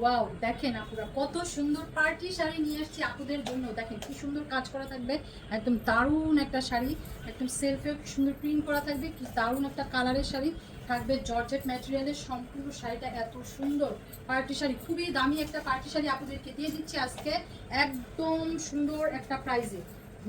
Wow, দেখেন আপুরা কত সুন্দর পার্টি শাড়ি নিয়ে আসছি আপুদের জন্য। দেখেন কি সুন্দর কাজ করা থাকবে, একদম দারুণ একটা শাড়ি, একদম সেলফে সুন্দর প্রিন্ট করা থাকবে, কি দারুণ একটা কালারের শাড়ি থাকবে, জর্জেট ম্যাটেরিয়ালের সম্পূর্ণ শাড়িটা এত সুন্দর। পার্টি শাড়ি, খুবই দামি একটা পার্টি শাড়ি আপুদেরকে দিয়ে দিচ্ছি আজকে একদম সুন্দর একটা প্রাইজে।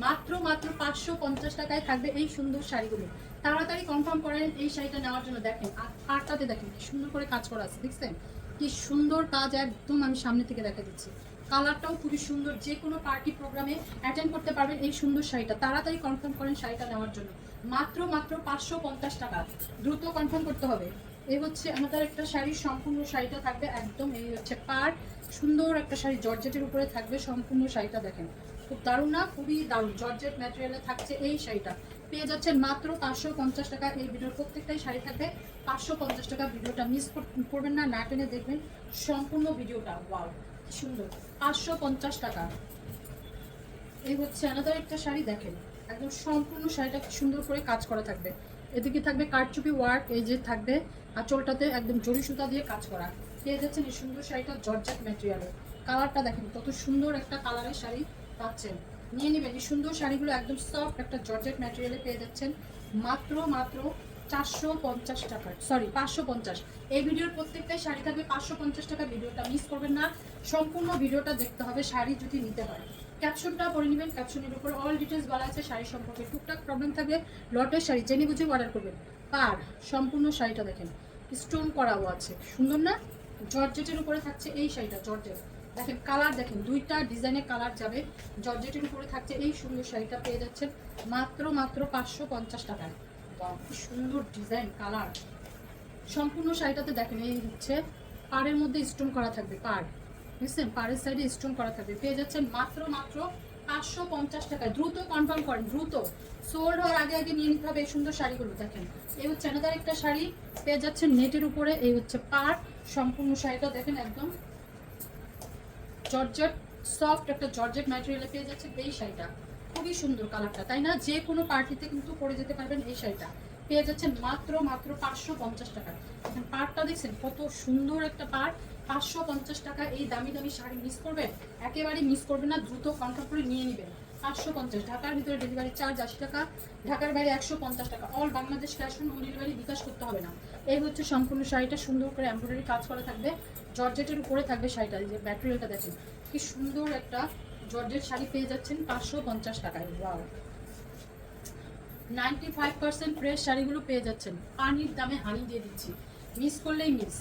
মাত্র মাত্র 550 টাকায় থাকবে এই সুন্দর শাড়িগুলো। তাড়াতাড়ি কনফার্ম করেন এই শাড়িটা নেওয়ার জন্য। দেখেন আটটাতে দেখেন কি সুন্দর করে কাজ করা আছে, দেখছেন কি সুন্দর কাজ, একদম আমি সামনে থেকে দেখা দিচ্ছি। কালারটাও খুবই সুন্দর, যে কোনো পার্টি প্রোগ্রামে অ্যাটেন্ড করতে পারবেন এই সুন্দর শাড়িটা। তাড়াতাড়ি কনফার্ম করেন শাড়িটা নেওয়ার জন্য। মাত্র মাত্র 550 টাকা, দ্রুত কনফার্ম করতে হবে। এই হচ্ছে আমাদের একটা শাড়ির সম্পূর্ণ শাড়িটা থাকবে একদম, এই হচ্ছে পার, সুন্দর একটা শাড়ি জর্জেটের উপরে থাকবে সম্পূর্ণ শাড়িটা। দেখেন খুব দারুণ না, খুবই দারুণ, জর্জেট ম্যাটেরিয়ালে থাকছে এই শাড়িটা। পেয়ে যাচ্ছেন মাত্র 550 টাকা। এই ভিডিওর প্রত্যেকটাই শাড়ি থাকবে 550 টাকা। ভিডিওটা মিস করবেন না, না টেনে দেখবেন সম্পূর্ণ ভিডিওটা। ওয়াও কি সুন্দর, 550 টাকা। এই হচ্ছে আলাদা একটা শাড়ি, দেখেন একদম সম্পূর্ণ শাড়িটা কি সুন্দর করে কাজ করা থাকবে। এদিকে থাকবে কারচুপি ওয়ার্ক, এই যে থাকবে আঁচলটাতে একদম জরি সুতা দিয়ে কাজ করা। পেয়ে যাচ্ছেন এই সুন্দর শাড়িটা জর্জেট ম্যাটেরিয়ালের। কালারটা দেখেন কত সুন্দর একটা কালারের শাড়ি পাচ্ছেন, নিয়ে নেবেন এই সুন্দর শাড়িগুলো। একদম সফট একটা জর্জেট ম্যাটেরিয়ালে পেয়ে যাচ্ছেন মাত্র মাত্র 450 টাকা, সরি 550। এই ভিডিওর প্রত্যেকটাই শাড়ি থাকবে 550 টাকা। ভিডিওটা মিস করবেন না, সম্পূর্ণ ভিডিওটা দেখতে হবে শাড়ি যদি নিতে হয়। ক্যাপশনটা পরে নেবেন, ক্যাপশনের উপর অল ডিটেলস বলা আছে শাড়ি সম্পর্কে। টুকটাক প্রবলেম থাকলে লটের শাড়ি জেনে বুঝে অর্ডার করবেন। পার সম্পূর্ণ শাড়িটা দেখেন স্টোন করাও আছে, সুন্দর না? জর্জেটের উপরে থাকছে এই শাড়িটা, জর্জেট। দেখেন কালার, দেখেন দুইটা ডিজাইনের কালার যাবে। জর্জেটের উপরে থাকছে এই সুন্দর শাড়িটা, পেয়ে যাচ্ছেন মাত্র মাত্র 550 টাকায়। কি সুন্দর ডিজাইন কালার সম্পূর্ণ শাড়িটাতে। দেখেন এই হচ্ছে পাড়ের মধ্যে স্টোন করা থাকবে, পাড় বুঝছেন, পাড়ের সাইডে স্টোন করা থাকবে। পেয়ে যাচ্ছেন মাত্র মাত্র 550 টাকায়। দ্রুত কনফার্ম করেন, দ্রুত সোল্ড হওয়ার আগে আগে নিয়ে নিতে হবে এই সুন্দর শাড়িগুলো। দেখেন এই হচ্ছে আলাদা একটা শাড়ি, পেয়ে যাচ্ছেন নেটের উপরে। এই হচ্ছে পাড়, সম্পূর্ণ শাড়িটা দেখেন একদম জর্জেট, সফট একটা জর্জেট ম্যাটেরিয়ালে পেয়ে যাচ্ছে এই শাড়িটা। খুবই সুন্দর কালারটা, তাই না? যে কোনো পার্টিতে কিন্তু পরে যেতে পারবেন এই শাড়িটা। পেয়ে যাচ্ছেন মাত্র মাত্র 550 টাকা। এখন পাড়টা দেখছেন কত সুন্দর একটা পাড়, 550 টাকা। এই দামি দামি শাড়ি মিস করবেন, একেবারেই মিস করবেন না, দ্রুত কনফার্ম করে নিয়ে নেবেন। 550, ঢাকার ভিতরে ডেলিভারি চার্জ 80 টাকা, ঢাকার বাইরে 150 টাকা। All Bangladesh cash on home delivery, bKash করতে হবে না। এই হচ্ছে সম্পূর্ণ শাড়িটা, সুন্দর করে এমব্রয়ডারি কাজ করা থাকবে, জর্জেটের উপরে থাকবে শাড়িটা। যে ম্যাটেরিয়ালটা দেখেন কি সুন্দর একটা জর্জেট শাড়ি পেয়ে যাচ্ছেন 550 টাকায়। ওয়াও, 95% ফ্রেশ শাড়িগুলো পেয়ে যাচ্ছেন পানির দামে হানি দিয়ে দিচ্ছি, মিস করলেই মিস।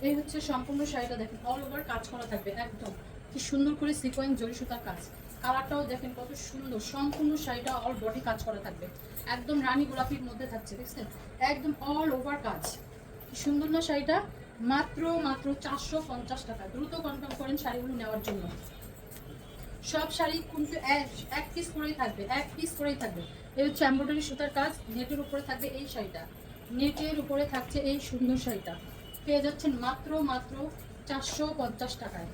এই হচ্ছে সম্পূর্ণ শাড়িটা, দেখেন অল ওভার কাজ করা থাকবে একদম কি সুন্দর করে সিকোয়েন্স জরি সুতার কাজ। কালারটাও দেখেন কত সুন্দর, সম্পূর্ণ শাড়িটা অল বডি কাজ করা থাকবে, একদম রানী গোলাপির মধ্যে থাকছে, দেখছেন একদম অল ওভার কাজ। কি সুন্দর না শাড়িটা? মাত্র মাত্র 450 টাকা। দ্রুত কনফার্ম করেন শাড়িগুলো নেওয়ার জন্য। সব শাড়ি কিন্তু এক পিস করেই থাকবে, এক পিস করেই থাকবে। এই হচ্ছে এমব্রয়ডারি সুতার কাজ, নেটের উপরে থাকবে এই শাড়িটা, নেটের উপরে থাকছে এই সুন্দর শাড়িটা। পেয়ে যাচ্ছেন মাত্র মাত্র 450 টাকায়,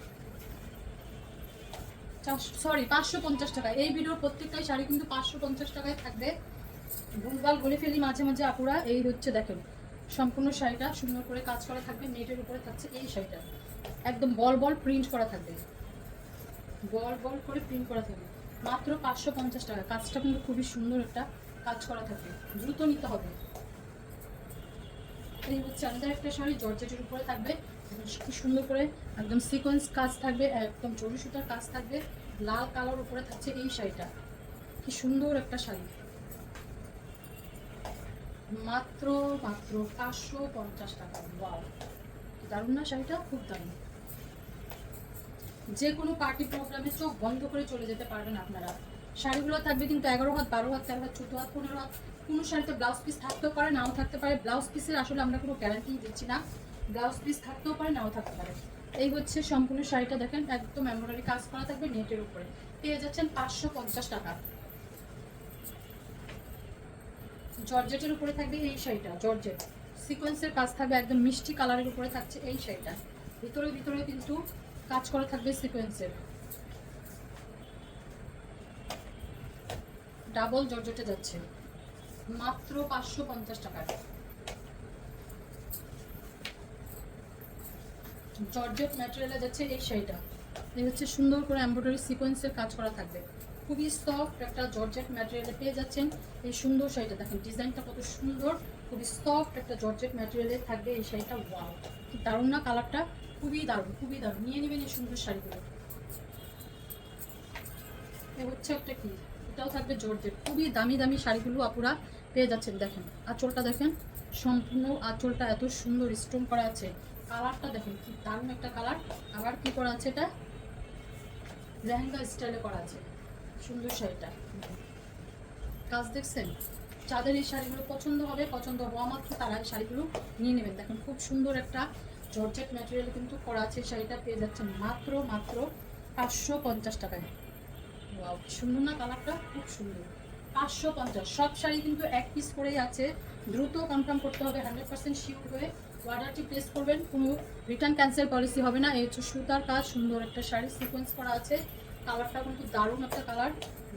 সরি 550 টাকায়। এই ভিডিওর প্রত্যেকটাই শাড়ি কিন্তু 550 টাকায় থাকবে। ভুলভাল বলে ফেলি মাঝে মাঝে আপুরা। এই হচ্ছে দেখেন সম্পূর্ণ শাড়িটা সুন্দর করে কাজ করা থাকবে, নেটের উপরে থাকছে এই শাড়িটা, একদম বল বল প্রিন্ট করা থাকবে, বল বল করে প্রিন্ট করা থাকবে। মাত্র 550 টাকা। কাজটা কিন্তু খুবই সুন্দর একটা কাজ করা থাকবে, দ্রুত নিতে হবে। এই হচ্ছে আমাদের একটা শাড়ি, জর্জেটের উপরে থাকবে, কি সুন্দর করে একদম সিকোয়েন্স কাজ থাকবে, একদম জরি সুতার কাজ থাকবে, লাল কালার উপরে থাকছে এই শাড়িটা। কি সুন্দর একটা শাড়ি, মাত্র মাত্র 550 টাকা। ওয়াও, দারুণ না শাড়িটা? খুব দারুণ। যে কোনো পার্টি প্রোগ্রামে চোখ বন্ধ করে চলে যেতে পারবেন আপনারা। শাড়িগুলো থাকবে কিন্তু 11 হাত, 12 হাত, 13 হাত, 14 হাত, 15 হাত। কোনো শাড়িতে ব্লাউজ পিস থাকতেও পারে, নাও থাকতে পারে। ব্লাউজ পিসের আসলে আমরা কোনো গ্যারান্টি দিচ্ছি না, ব্লাউজ পিস থাকতেও পারে, নাও থাকতে পারে। এই হচ্ছে সম্পূর্ণ শাড়িটা, দেখেন একদম এমব্রয়ডারি কাজ করা থাকবে নেটের উপরে। পেয়ে যাচ্ছেন 550 টাকা। জর্জেটের উপরে থাকবে এই শাড়িটা, জর্জেট সিকোয়েন্সের কাজ থাকবে, একদম মিষ্টি কালারের উপরে থাকছে এই শাড়িটা। ভিতরে ভিতরে কিন্তু কাজ করা থাকবে সিকোয়েন্সের, ডাবল জর্জেটে যাচ্ছে মাত্র 550 টাকায়। জর্জেট ম্যাটেরিয়ালে যাচ্ছে এই শাড়িটা। এই হচ্ছে সুন্দর করে এমব্রয়ডারি সিকোয়েন্সের কাজ করা থাকবে, খুবই সফট একটা জর্জেট ম্যাটেরিয়ালে পেয়ে যাচ্ছেন এই সুন্দর শাড়িটা। দেখেন ডিজাইনটা কত সুন্দর, খুবই সফট একটা জর্জেট ম্যাটেরিয়ালে থাকবে এই শাড়িটা। ওয়াও, দারুণ না কালারটা? খুবই দারুণ, খুবই দারুণ। নিয়ে নেবেন এই সুন্দর শাড়িগুলো। এ হচ্ছে একটা কি, এটাও থাকবে জর্জেট, খুবই দামি দামি শাড়িগুলো আপুরা পেয়ে যাচ্ছেন। দেখেন আঁচলটা দেখেন, সম্পূর্ণ আঁচলটা এত সুন্দর স্টোন করা আছে। কালারটা দেখেন কি দারুণ একটা কালার। আবার কি করা আছে, এটা লেহেঙ্গা স্টাইলে করা আছে সুন্দর শাড়িটা। কাজ দেখছেন? যাদের এই শাড়িগুলো পছন্দ হওয়া মাত্র তারা এই শাড়িগুলো নিয়ে নেবেন। দেখেন খুব সুন্দর একটা জর্জেট ম্যাটেরিয়াল কিন্তু করা আছে। শাড়িটা পেয়ে যাচ্ছেন মাত্র 550 টাকায়। ওয়াও, সুন্দর না কালারটা? খুব সুন্দর। 550। সব শাড়ি কিন্তু এক পিস করেই আছে, দ্রুত কনফার্ম করতে হবে, 100% শিওর হয়ে অর্ডারটি প্লেস করবেন। কোনো রিটার্ন ক্যান্সেল পলিসি হবে না। এই হচ্ছে সুতার কাজ, সুন্দর একটা শাড়ি সিকোয়েন্স করা আছে। কালারটা কিন্তু দারুণ একটা কালার,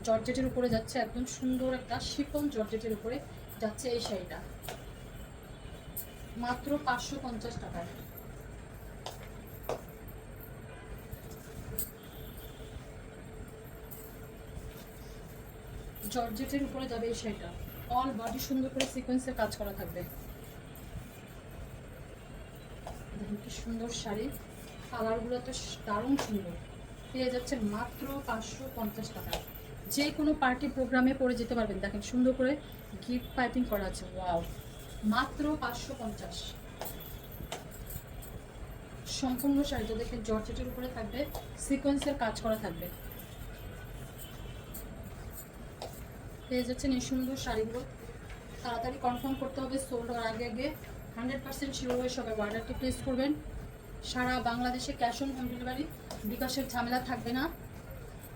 জর্জেটের উপরে যাচ্ছে, একদম সুন্দর একটা শিফন জর্জেটের উপরে যাচ্ছে এই শাড়িটা মাত্র 550 টাকায়। জর্জেটের উপরে যাবে এই শাড়িটা, অল বডি সুন্দর করে সিকোয়েন্সের কাজ করা থাকবে। দেখুন কি সুন্দর শাড়ি, কালারগুলো তো দারুণ সুন্দর। পেয়ে যাচ্ছে মাত্র 550 টাকায়। যে কোনো পার্টি প্রোগ্রামে পরে যেতে পারবেন। দেখেন সুন্দর করে গিফট পাইপিং করা আছে। ওয়াও, মাত্র 550। সম্পূর্ণ শাড়িটা দেখেন জর্জেটের উপরে থাকবে, সিকোয়েন্সের কাজ করা থাকবে। পেয়ে যাচ্ছেন এই সুন্দর শাড়িগুলো। তাড়াতাড়ি কনফার্ম করতে হবে, সোল্ড হওয়ার আগে আগে 100% শিওর হয়ে সবাই অর্ডারটি প্লেস করবেন। সারা বাংলাদেশে ক্যাশ অন হোম ডেলিভারি, বিকাশের ঝামেলা থাকবে না।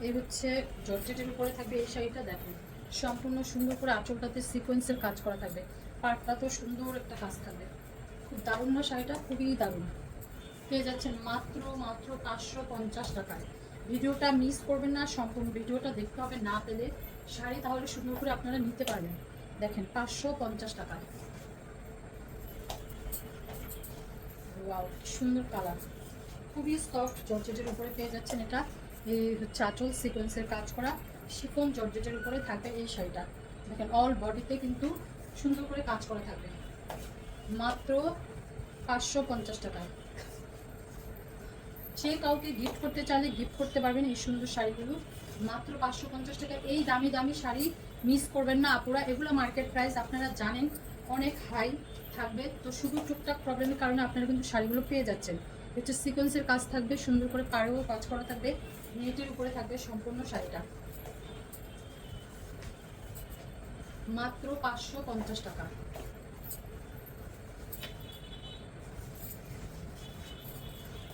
এই হচ্ছে জর্জেটের উপরে থাকবে এই শাড়িটা। দেখেন সম্পূর্ণ সুন্দর করে আঁচলটাতে সিকোয়েন্সের কাজ করা থাকবে, পাটটা তো সুন্দর একটা কাজ থাকবে। খুব দারুণ না শাড়িটা? খুবই দারুণ। পেয়ে যাচ্ছেন মাত্র 550 টাকায়। ভিডিওটা মিস করবেন না, সম্পূর্ণ ভিডিওটা দেখতে হবে, না পেলে শাড়ি তাহলে সুন্দর করে আপনারা নিতে পারবেন। দেখেন 550 টাকায়। ওয়াও, সুন্দর কালার, খুবই সফট জর্জেটের উপরে পেয়ে যাচ্ছেন এটা। এই হচ্ছে আঁচল সিকোয়েন্সের কাজ করা শিফন জর্জেটের উপরে থাকবে এই শাড়িটা। দেখেন অল বডিতে কিন্তু সুন্দর করে কাজ করা থাকবে মাত্র 550 টাকায়। যে কাউকে গিফট করতে চাইলে গিফট করতে পারবেন এই সুন্দর শাড়িগুলো মাত্র 550 টাকা। এই দামি দামি শাড়ি মিস করবেন না আপুরা। এগুলো মার্কেট প্রাইস আপনারা জানেন অনেক হাই থাকবে, তো শুধু টুকটাক প্রবলেমের কারণে আপনারা কিন্তু শাড়িগুলো পেয়ে যাচ্ছেন। হচ্ছে সিকোয়েন্সের কাজ থাকবে, সুন্দর করে পাড়েও কাজ করা থাকবে, নেটের উপরে থাকবে সম্পূর্ণ শাড়িটা মাত্র 550 টাকা।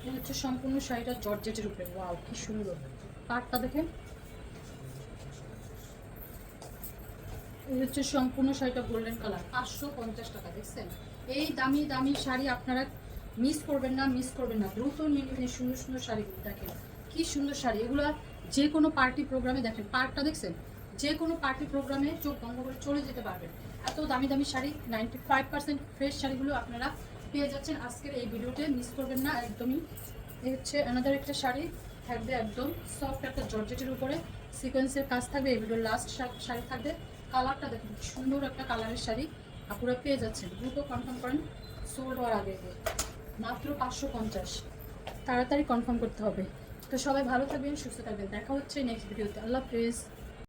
এই হচ্ছে সম্পূর্ণ শাড়িটা জর্জেটের উপরে। ওয়াও, কি সুন্দর পাটটা দেখেন। এই হচ্ছে সম্পূর্ণ শাড়িটা গোল্ডেন কালার, 550 টাকা। দেখছেন এই দামি দামি শাড়ি আপনারা মিস করবেন না, মিস করবেন না, দ্রুত নিয়ে নেবেন এই সুন্দর সুন্দর শাড়িগুলো। দেখেন কি সুন্দর শাড়ি এগুলো, যে কোনো পার্টি প্রোগ্রামে। দেখেন পাটটা দেখছেন, যে কোনো পার্টি প্রোগ্রামে চোখ বন্ধ করে চলে যেতে পারবেন। এত দামি দামি শাড়ি, 95% ফ্রেশ শাড়িগুলো আপনারা পেয়ে যাচ্ছেন আজকের এই ভিডিওতে, মিস করবেন না একদমই। এই হচ্ছে অ্যানাদার একটা শাড়ি থাকবে, একদম সফট একটা জর্জেটের উপরে সিকোয়েন্সের কাজ থাকবে। এই ভিডিওর লাস্ট শাড়ি থাকবে। কালারটা দেখুন সুন্দর একটা কালারের শাড়ি আপনারা পেয়ে যাচ্ছেন। দ্রুত কনফার্ম করেন, সোল্ড হওয়ার আগে আগে। মাত্র 550, তাড়াতাড়ি কনফার্ম করতে হবে। তো সবাই ভালো থাকবেন, সুস্থ থাকবেন, দেখা হচ্ছে নেক্সট ভিডিওতে। আল্লাহ হাফেজ।